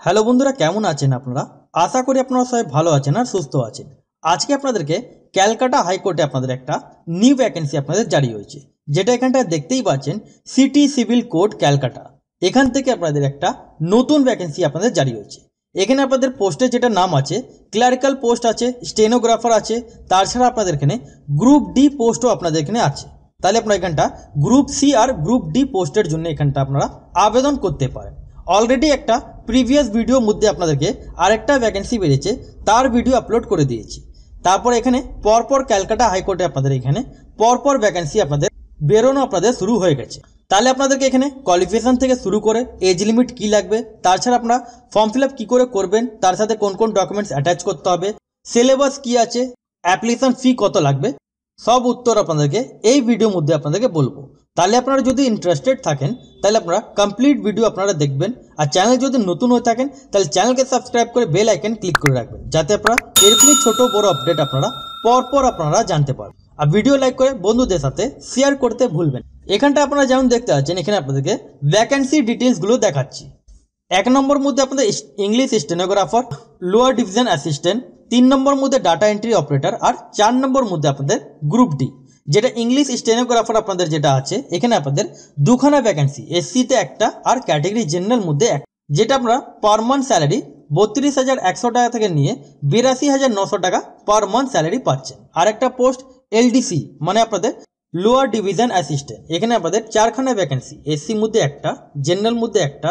Hello বন্ধুরা, কেমন আছেন আপনারা? আশা করি আপনারা সবাই ভালো আছেন আর সুস্থ আছেন। আজকে আপনাদেরকে ক্যালকাটা হাইকোর্টে আপনাদের একটা নিউ ভ্যাকেন্সি আপনাদের জারি হয়েছে, যেটা এখানটায় দেখতেই পাচ্ছেন, সিটি সিভিল কোড ক্যালকাটা। এখান থেকে আপনাদের একটা নতুন ভ্যাকেন্সি আপনাদের জারি হয়েছে। এখানে আপনাদের পোস্টের যেটা নাম আছে, ক্লারিক্যাল পোস্ট আছে, স্টেনোগ্রাফার আছে, তাছাড়া আপনাদের এখানে গ্রুপ ডি পোস্টও আপনাদের এখানে আছে। তাহলে আপনারা এখানটা গ্রুপ সি আর গ্রুপ ডি পোস্টের জন্য এখানটা আপনারা আবেদন করতে পারেন। অলরেডি একটা প্রিভিয়াস ভিডিওর মধ্যে আপনাদেরকে আরেকটা ভ্যাকেন্সি বেরিয়েছে, তার ভিডিও আপলোড করে দিয়েছি। তারপর এখানে পরপর ক্যালকাটা হাইকোর্টে আপনাদের এখানে পরপর ভ্যাকেন্সি আপনাদের বেরোনো আপনাদের শুরু হয়ে গেছে। তাহলে আপনাদেরকে এখানে কোয়ালিফিকেশন থেকে শুরু করে এজ লিমিট কী লাগবে, তাছাড়া আপনারা ফর্ম ফিল আপ কী করে করবেন, তার সাথে কোন কোন ডকুমেন্টস অ্যাটাচ করতে হবে, সিলেবাস কী আছে, অ্যাপ্লিকেশন ফি কত লাগবে, সব উত্তর আপনাদেরকে এই ভিডিওর মধ্যে আপনাদেরকে বলবো। তাহলে আপনারা যদি ইন্টারেস্টেড থাকেন তাহলে আপনারা কমপ্লিট ভিডিও আপনারা দেখবেন। আর চ্যানেল যদি নতুন হয়ে থাকেন তাহলে চ্যানেলকে সাবস্ক্রাইব করে বেল আইকন ক্লিক করে রাখবেন, যাতে আপনারা এরকমই ছোট বড় আপডেট আপনারা পরপর আপনারা জানতে পারেন। আর ভিডিও লাইক করে বন্ধুদের সাথে শেয়ার করতে ভুলবেন। এখানটা আপনারা যেমন দেখতে পাচ্ছেন, এখানে আপনাদেরকে ভ্যাকেন্সি ডিটেলসগুলো দেখাচ্ছি। 1 নম্বর মধ্যে আপনাদের English stenographer, lower division assistant, 3 নম্বর মধ্যে ডাটা এন্ট্রি অপারেটর, আর 4 নম্বর মধ্যে আপনাদের গ্রুপ ডি। যেটা ইংলিশ স্টেনোগ্রাফার আপনাদের যেটা আছে, এখানে আপনাদের দুখানা ভ্যাকেন্সি, এসসিতে একটা আর ক্যাটেগরি জেনারেল মধ্যে একটা, যেটা আপনারা পার মান্থ স্যালারি 32,100 টাকা থেকে নিয়ে 82,900 টাকা পার মান্থ স্যালারি পাচ্ছেন। আর একটা পোস্ট এলডিসি মানে আপনাদের লোয়ার ডিভিশন অ্যাসিস্ট্যান্ট, এখানে আপনাদের 4খানা ভ্যাকেন্সি, এসসি মধ্যে একটা, জেনারেল মধ্যে একটা,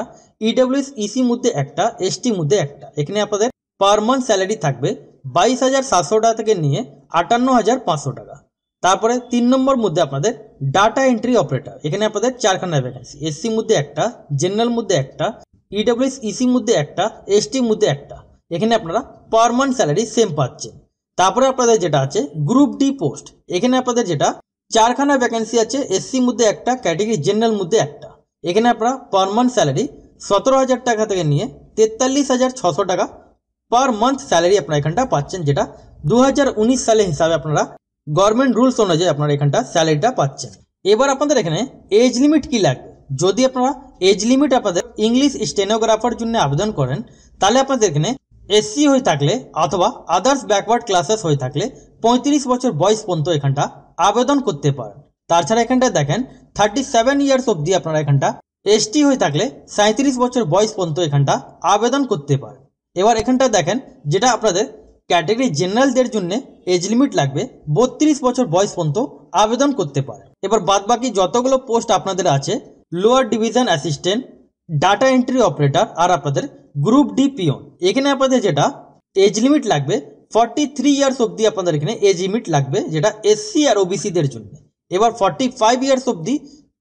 ইডব্লিউএস ইসি মধ্যে একটা, এসটি মধ্যে একটা। এখানে আপনাদের পার মান্থ স্যালারি থাকবে 22,700 টাকা থেকে নিয়ে 58,500 টাকা। তারপরে 3 নম্বর মধ্যে আপনাদের ডাটা এন্ট্রি অপারেটর, এখানে আপনাদের 4খানা ভ্যাকেন্সি, এসসি মধ্যে একটা, জেনারেল মধ্যে একটা, ইডব্লিউএস ইসি মধ্যে একটা, এসটি মধ্যে একটা। এখানে আপনারা পার মান্থ স্যালারি সেম পাচ্ছেন। তারপরে আপনাদের যেটা আছে গ্রুপ ডি পোস্ট, এখানে আপনাদের যেটা 4খানা ভ্যাকেন্সি আছে, এসসি মধ্যে একটা, ক্যাটেগরি জেনারেল মধ্যে একটা। এখানে আপনারা পার মান্থ স্যালারি 17,000 টাকা থেকে নিয়ে 43,600 টাকা পার মান্থ স্যালারি আপনারা এখানটা পাচ্ছেন, যেটা 2019 সালে হিসাবে আপনারা গভর্নমেন্ট রুলস অনুযায়ী আপনারা এখানটা স্যালারিটা পাচ্ছেন। এবার আপনাদের এখানে এজ লিমিট কি লাগবে, যদি আপনারা এজ লিমিট আপনাদের ইংলিশ স্টেনোগ্রাফার জন্য আবেদন করেন, তাহলে আপনাদের এখানে এসসি হয়ে থাকলে অথবা আদার্স ব্যাকওয়ার্ড ক্লাসেস হয়ে থাকলে 35 বছর বয়স পর্যন্ত এখানটা আবেদন করতে পারেন। তাছাড়া এখানটা দেখেন 37 ইয়ার্স অবধি আপনারা এখানটা এসটি হয়ে থাকলে 37 বছর বয়স পর্যন্ত এখানটা আবেদন করতে পারেন। এবার এখানটা দেখেন, যেটা আপনাদের ক্যাটেগরি জেনারেলদের জন্য এজ লিমিট লাগবে 32 বছর বয়স পর্যন্ত আবেদন করতে পারে। এবার বাদ বাকি যতগুলো পোস্ট আপনাদের আছে, lower division assistant, data entry operator আর আপনাদের গ্রুপ ডি পিওন, এখানে আপনাদের যেটা এজ লিমিট লাগবে 43 ইয়ার্স অবধি আপনাদের এখানে এজ লিমিট লাগবে, যেটা এসসি আর ওবিসিদের জন্য। এবার 45 ইয়ার্স অবধি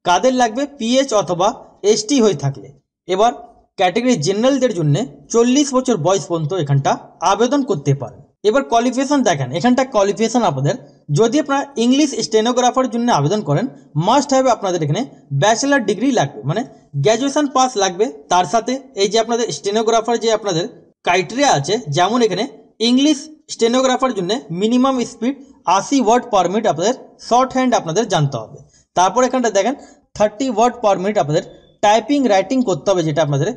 কাদের লাগবে, পিএইচ অথবা এসটি হয়ে থাকলে। এবার ক্যাটেগরি জেনারেলদের জন্য 40 বছর বয়স পর্যন্ত এখানটা আবেদন করতে পারেন। এবার কোয়ালিফিকেশন দেখেন, এখানটা কোয়ালিফিকেশন আপনাদের যদি আপনারা ইংলিশ স্টেনোগ্রাফার জন্য আবেদন করেন, মাস্ট হ্যাভ আপনাদের এখানে ব্যাচেলার ডিগ্রি লাগবে, মানে গ্র্যাজুয়েশন পাস লাগবে। তার সাথে এই যে আপনাদের স্টেনোগ্রাফার যে আপনাদের ক্রাইটেরিয়া আছে, যেমন এখানে ইংলিশ স্টেনোগ্রাফার জন্য minimum speed 80 word per minute আপনাদের শর্ট হ্যান্ড আপনাদের জানতে হবে। তারপর এখানটা দেখেন 30 ওয়ার্ড পার মিনিট আপনাদের টাইপিং রাইটিং করতে হবে, যেটা আপনাদের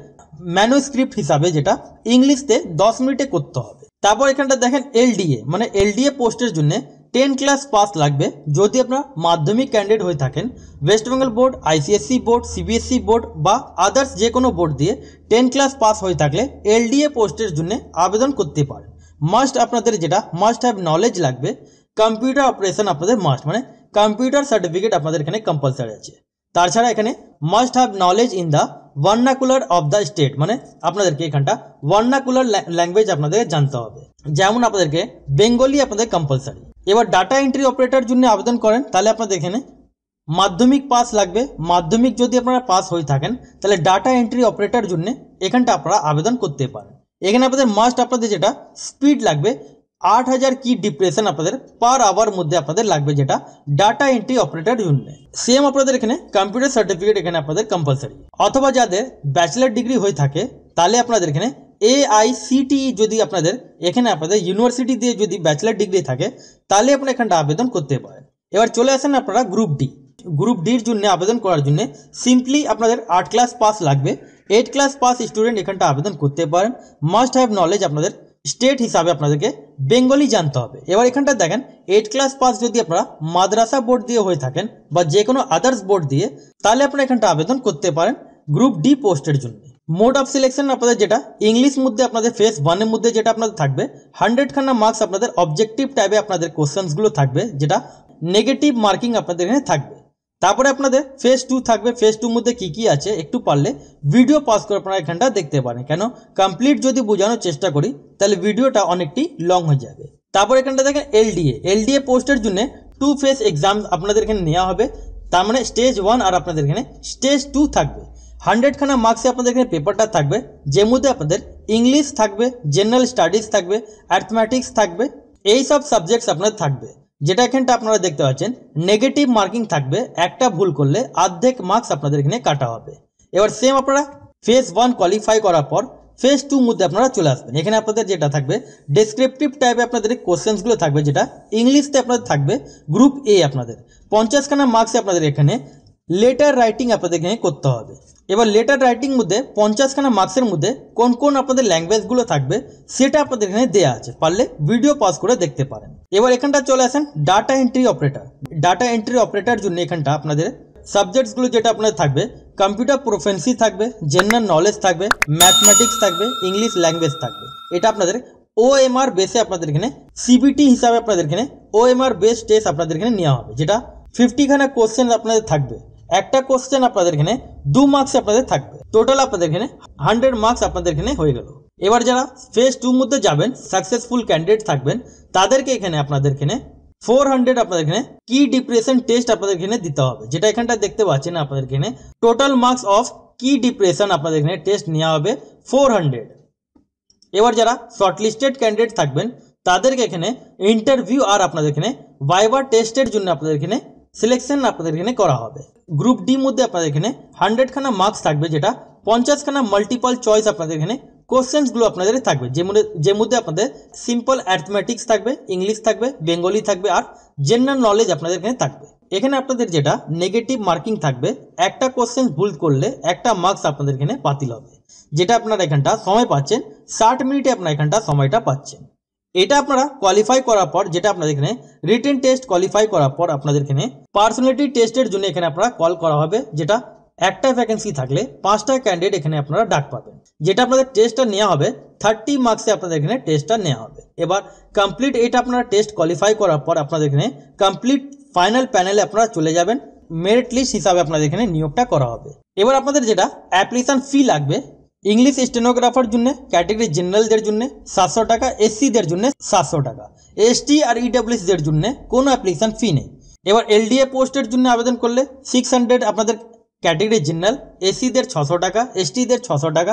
ম্যানুস্ক্রিপ্ট হিসাবে, যেটা ইংলিশতে 10 মিনিটে করতে হবে। তারপর এখানটা দেখেন এলডিএ, মানে এলডিএ পোস্টের জন্য 10 ক্লাস পাস লাগবে, যদি আপনারা মাধ্যমিক ক্যান্ডিডেট হয়ে থাকেন। West Bengal board, ICSE board, CBSE board বা আদার্স যে কোনো বোর্ড দিয়ে 10 ক্লাস পাস হয়ে থাকলে এলডিএ পোস্টের জন্য আবেদন করতে পারেন। মাস্ট আপনাদের যেটা মাস্ট হ্যাভ নলেজ লাগবে, কম্পিউটার অপারেশন আপনাদের মাস্ট, মানে কম্পিউটার সার্টিফিকেট আপনাদের এখানে কম্পালসারি আছে। তাছাড়া এখানে must have knowledge in the vernacular of the state, মানে আপনাদেরকে এখানটা ভার্নাকুলার ল্যাঙ্গুয়েজ আপনাদের জানতে হবে, যেমন আপনাদেরকে বেঙ্গলি আপনাদের কম্পালসারি। এবার ডাটা এন্ট্রি অপারেটর জন্য আবেদন করেন, তাহলে আপনাদের এখানে মাধ্যমিক পাস লাগবে। মাধ্যমিক যদি আপনারা পাস হয়ে থাকেন, তাহলে ডাটা এন্ট্রি অপারেটর জন্য এখানটা আপনারা আবেদন করতে পারেন। এখানে আপনাদের মাস্ট আপনাদের যেটা স্পিড লাগবে 8000 কি ডিপ্রেশন আপনাদের পার আওয়ার মধ্যে আপনাদের লাগবে, যেটা ডাটা এন্ট্রি অপারেটর জন্য। সেম আপনাদের এখানে কম্পিউটার সার্টিফিকেট এখানে আপনাদের কম্পালসারি, অথবা যাদের ব্যাচেলার ডিগ্রি হয়ে থাকে তাহলে আপনাদের এখানে AICTE যদি আপনাদের এখানে আপনাদের ইউনিভার্সিটি দিয়ে যদি ব্যাচেলার ডিগ্রি থাকে, তাহলে আপনারা এখানটা আবেদন করতে পারেন। এবার চলে আসেন আপনারা গ্রুপ ডি। গ্রুপ ডির জন্য আবেদন করার জন্য সিম্পলি আপনাদের 8 ক্লাস পাস লাগবে। 8 ক্লাস পাস স্টুডেন্ট এখানটা আবেদন করতে পারেন। মাস্ট হ্যাভ নলেজ আপনাদের স্টেট হিসাবে আপনাদেরকে বেঙ্গলি জানতে হবে। এবার এখানটা দেখেন 8 ক্লাস পাস যদি আপনারা মাদ্রাসা বোর্ড দিয়ে হয়ে থাকেন বা যে কোনো আদার্স বোর্ড দিয়ে, তাহলে আপনারা এখানটা আবেদন করতে পারেন গ্রুপ ডি পোস্টের জন্য। মোড অফ সিলেকশন আপনাদের যেটা ইংলিশ মধ্যে আপনাদের ফেজ 1 এর মধ্যে যেটা আপনাদের থাকবে 100 খানা মার্কস আপনাদের অবজেক্টিভ টাইপে আপনাদের কোশ্চেন্সগুলো থাকবে, যেটা নেগেটিভ মার্কিং আপনাদের এখানে থাকবে। তারপরে আপনাদের ফেজ 2 থাকবে। ফেজ 2 মধ্যে কি আছে একটু পারলে ভিডিও পজ করে আপনারা এখানটা দেখতে পারেন, কেন কমপ্লিট যদি বোঝানোর চেষ্টা করি তাহলে ভিডিওটা অনেকটি লং হয়ে যাবে। তারপর এখানটা দেখেন এলডিএ পোস্টের জন্য 2 ফেজ এক্সাম আপনাদের এখানে নেওয়া হবে। তার মানে স্টেজ 1 আর আপনাদের এখানে স্টেজ 2 থাকবে। 100 খানা মার্কসে আপনাদের এখানে পেপারটা থাকবে, যে মধ্যে আপনাদের ইংলিশ থাকবে, জেনারেল স্টাডিজ থাকবে, অ্যাথমেটিক্স থাকবে, এই সব সাবজেক্টস আপনাদের থাকবে। যেটা এখানটা আপনারা দেখতে পাচ্ছেন নেগেটিভ মার্কিং থাকবে, একটা ভুল করলে অর্ধেক মার্কস আপনাদের এখানে কাটা হবে। এবার সেম আপনারা ফেজ 1 কোয়ালিফাই করার পর ফেজ 2 মধ্যে আপনারা চলে আসবেন। এখানে আপনাদের যেটা থাকবে ডেসক্রিপটিভ টাইপে আপনাদের কোশ্চেন্সগুলো থাকবে, যেটা ইংলিশতে আপনাদের থাকবে গ্রুপ এ। আপনাদের 50 খানা মার্কসে আপনাদের এখানে লেটার রাইটিং আপনাদের এখানে করতে হবে। এবার লেটার রাইটিং মধ্যে 50 খানা মার্কসের মধ্যে কোন কোন আপনাদের ল্যাঙ্গুয়েজগুলো থাকবে সেটা আপনাদের এখানে দেওয়া আছে, পারলে ভিডিও পজ করে দেখতে পারেন। এবার এখানটা চলে আসেন data entry operator. Data entry operator জন্য এখানটা আপনাদের সাবজেক্টসগুলো যেটা আপনাদের থাকবে কম্পিউটার প্রোফেন্সি থাকবে, জেনারেল নলেজ থাকবে, ম্যাথমেটিক্স থাকবে, ইংলিশ ল্যাঙ্গুয়েজ থাকবে। এটা আপনাদের ওএমআর বেসে আপনাদের এখানে সিবিটি হিসাবে আপনাদের এখানে ওএমআর বেস টেস্ট আপনাদের এখানে নেওয়া হবে, যেটা 50 খানা কোশ্চেন আপনাদের থাকবে। একটা কোশ্চেন আপনাদের এখানে 2 মার্কস আপনাদের থাকবে। টোটাল আপনাদের এখানে 100 মার্কস আপনাদের এখানে হয়ে গেল। এবার যারা ফেজ 2 মধ্যে যাবেন সাকসেসফুল ক্যান্ডিডেট থাকবেন, তাদেরকে এখানে আপনাদের এখানে 400 আপনাদের এখানে কি ডিপ্রেশন টেস্ট আপনাদের এখানে দিতে হবে, যেটা এখানটা দেখতে পাচ্ছেন আপনাদের এখানে টোটাল মার্কস অফ কি ডিপ্রেশন আপনাদের এখানে টেস্ট নেওয়া হবে 400। এবার যারা শর্টলিস্টেড ক্যান্ডিডেট থাকবেন তাদেরকে এখানে ইন্টারভিউ আর আপনাদের এখানে ভাইবা টেস্টের জন্য আপনাদের এখানে সিলেকশন আপনাদের এখানে করা হবে। গ্রুপ ডি মধ্যে আপনাদের এখানে 100 খানা মার্কস থাকবে, যেটা 50 খানা মাল্টিপল চয়েস আপনাদের এখানে কোশ্চেন্সগুলো আপনাদের থাকবে, যে মধ্যে আপনাদের সিম্পল অ্যাথমেটিক্স থাকবে, ইংলিশ থাকবে, বেঙ্গলি থাকবে আর জেনারেল নলেজ আপনাদের এখানে থাকবে। এখানে আপনাদের যেটা নেগেটিভ মার্কিং থাকবে, একটা কোশ্চেন ভুল করলে একটা মার্কস আপনাদের এখানে বাতিল হবে। যেটা আপনারা এখানটা সময় পাচ্ছেন 60 মিনিটে আপনারা এখানটা সময়টা পাচ্ছেন। এটা আপনারা কোয়ালিফাই করার পর যেটা আপনাদের এখানে রিটেন টেস্ট কোয়ালিফাই করার পর আপনাদের এখানে পার্সোনালিটি টেস্টের জন্য এখানে আপনারা কল করা হবে, যেটা একটা ভ্যাকেন্সি থাকলে 5টা ক্যান্ডিডেট এখানে আপনারা ডাক পাবেন। যেটা আপনাদের টেস্টটা নেওয়া হবে 30 মার্কসে আপনাদের এখানে টেস্টটা নেওয়া হবে। এবার কমপ্লিট এটা আপনারা টেস্ট কোয়ালিফাই করার পর আপনাদের এখানে কমপ্লিট ফাইনাল প্যানেলে আপনারা চলে যাবেন, মেরিট লিস্ট হিসাবে আপনাদের এখানে নিয়োগটা করা হবে। এবার আপনাদের যেটা অ্যাপ্লিকেশন ফি লাগবে, ইংলিশ স্টেনোগ্রাফার জন্য ক্যাটেগরি জেনারেলদের জন্য 700 টাকা, এসসিদের জন্য 700 টাকা, এসটি আর ইডব্লিউএসদের জন্য কোনো অ্যাপ্লিকেশন ফি নেই। এবার এলডিএ পোস্টের জন্য আবেদন করলে 600 আপনাদের ক্যাটেগরি জেনারেল, এসসিদের 600 টাকা, এসটিদের 600 টাকা,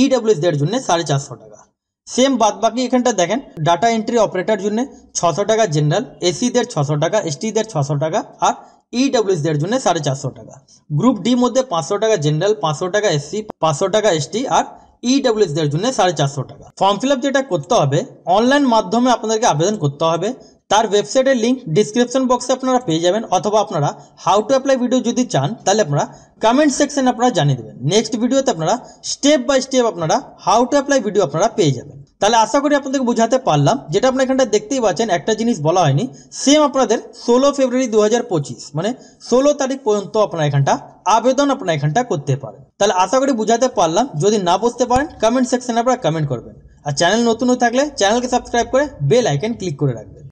ইডব্লিউএসদের জন্য 450 টাকা। সেম বাদ বাকি এখানটা দেখেন ডাটা এন্ট্রি অপারেটর জন্য 600 টাকা জেনারেল, এসসিদের 600 টাকা, এসটিদের 600 টাকা আর ইডব্লিউএসদের জন্য 450 টাকা। গ্রুপ ডি মধ্যে 500 টাকা জেনারেল, 500 টাকা এসসি, 500 টাকা এসটি আর ইডব্লিউএসদের জন্য 450 টাকা। ফর্ম ফিল আপ যেটা করতে হবে অনলাইন মাধ্যমে আপনাদেরকে আবেদন করতে হবে। তার ওয়েবসাইটের লিঙ্ক ডিসক্রিপশন বক্সে আপনারা পেয়ে যাবেন, অথবা আপনারা হাউ টু অ্যাপ্লাই ভিডিও যদি চান তাহলে আপনারা কমেন্ট সেকশনে আপনারা জানিয়ে দেবেন। নেক্সট ভিডিওতে আপনারা স্টেপ বাই স্টেপ আপনারা হাউ টু অ্যাপ্লাই ভিডিও আপনারা পেয়ে যাবেন। তাহলে আশা করি আপনাদেরকে বোঝাতে পারলাম। যেটা আপনারা এখানটা দেখতেই পাচ্ছেন একটা জিনিস বলা হয়নি, সেম আপনাদের 16 ফেব্রুয়ারি 2025 মানে 16 তারিখ পর্যন্ত আপনারা এখানটা আবেদন আপনারা এখানটা করতে পারেন। তাহলে আশা করি বোঝাতে পারলাম। যদি না বুঝতে পারেন কমেন্ট সেকশনে আপনারা কমেন্ট করবেন, আর চ্যানেল নতুন হয়ে থাকলে চ্যানেলকে সাবস্ক্রাইব করে বেল আইকন ক্লিক করে রাখবেন।